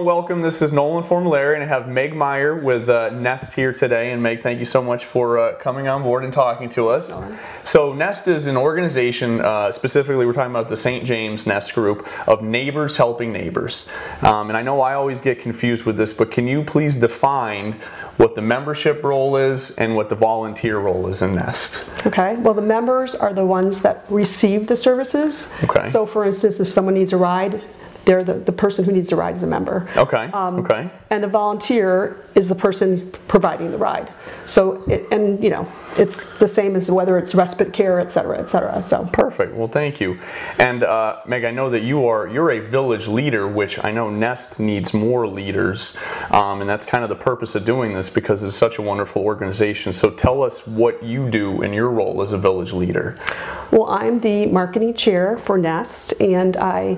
and welcome. This is Nolan Formulary, and I have Meg Meyer with Nest here today. And Meg, thank you so much for coming on board and talking to us. So Nest is an organization, specifically we're talking about the St. James Nest Group, of neighbors helping neighbors. And I know I always get confused with this, but can you please define what the membership role is and what the volunteer role is in Nest? Okay, well, the members are the ones that receive the services. Okay. So for instance, if someone needs a ride, they're the person who needs the ride is a member. Okay. Okay. And the volunteer is the person providing the ride. So, it's the same as whether it's respite care, et cetera, et cetera. So. Perfect. Well, thank you. And Meg, I know that you're a village leader, which I know Nest needs more leaders, and that's kind of the purpose of doing this because it's such a wonderful organization. So tell us what you do in your role as a village leader. Well, I'm the marketing chair for Nest, and I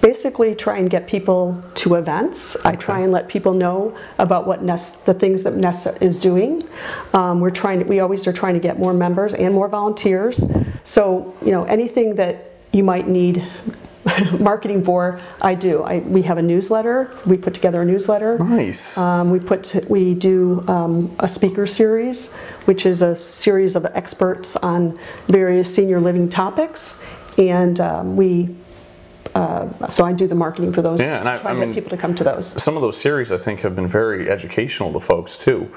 basically try and get people to events. Okay. I try and let people know about what Nest, the things that Nest is doing. We always are trying to get more members and more volunteers. So, anything that you might need marketing for, I do. We have a newsletter. We put together a newsletter. Nice. We do a speaker series, which is a series of experts on various senior living topics, and so I do the marketing for those. Yeah, and I get people to come to those. Some of those series I think have been very educational to folks too.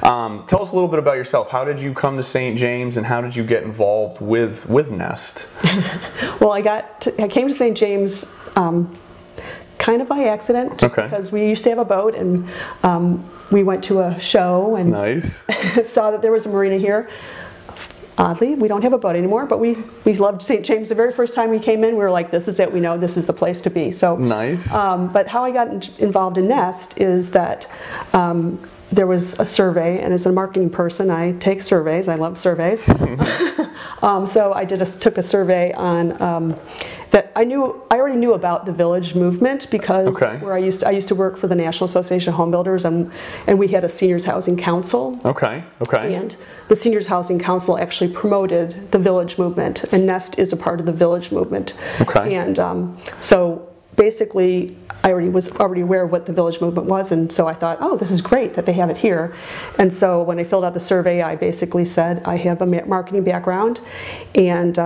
Tell us a little bit about yourself. How did you come to St. James, and how did you get involved with Nest? Well, I came to St. James kind of by accident, just because we used to have a boat, and we went to a show and nice. Saw that there was a marina here. Oddly, we don't have a boat anymore, but we loved St. James. The very first time we came in, we were like, this is it, we know this is the place to be. So nice. But how I got involved in Nest is that there was a survey, and as a marketing person, I take surveys. I love surveys. So I took a survey on that I already knew about the village movement because where I used to work for the National Association of Home Builders, and we had a seniors housing council. Okay. Okay. And the seniors housing council actually promoted the village movement, and Nest is a part of the village movement. Okay. And so basically, I was already aware of what the village movement was, and so I thought, oh, this is great that they have it here. And so when I filled out the survey, I basically said I have a marketing background, and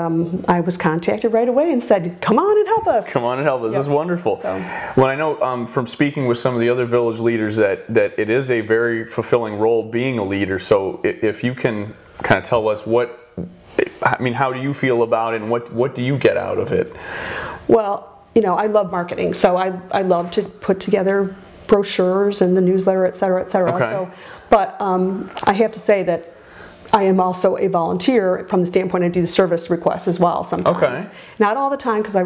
I was contacted right away and said, come on and help us. Come on and help us. This is wonderful. So, well, I know from speaking with some of the other village leaders that it is a very fulfilling role being a leader. So if you can kind of tell us how do you feel about it, and what do you get out of it? Well, I love marketing, so I love to put together brochures and the newsletter, et cetera, et cetera. Okay. So, but I have to say that I am also a volunteer from the standpoint I do the service requests as well sometimes. Okay. Not all the time, because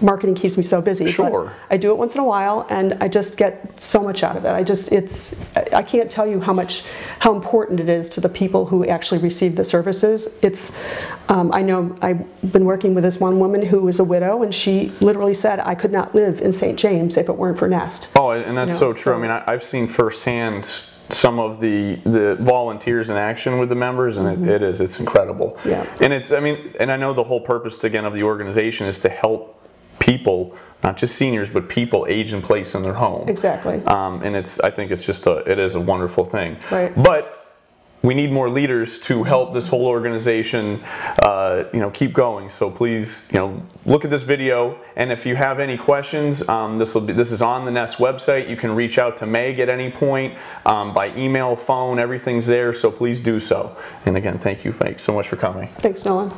marketing keeps me so busy. Sure. But I do it once in a while, and I just get so much out of it. I can't tell you how important it is to the people who actually receive the services. I know I've been working with this one woman who is a widow, and she literally said, I could not live in St. James if it weren't for Nest. Oh, and that's so true. I mean, I've seen firsthand some of the volunteers in action with the members, and it's incredible. Yeah. And I know the whole purpose again of the organization is to help people, not just seniors, but people age in place in their home. Exactly. And I think it's just it is a wonderful thing. Right. But we need more leaders to help this whole organization, keep going. So please, look at this video, and if you have any questions, this is on the Nest website. You can reach out to Meg at any point by email, phone, everything's there. So please do so. And again, thank you so much for coming. Thanks, Nolan.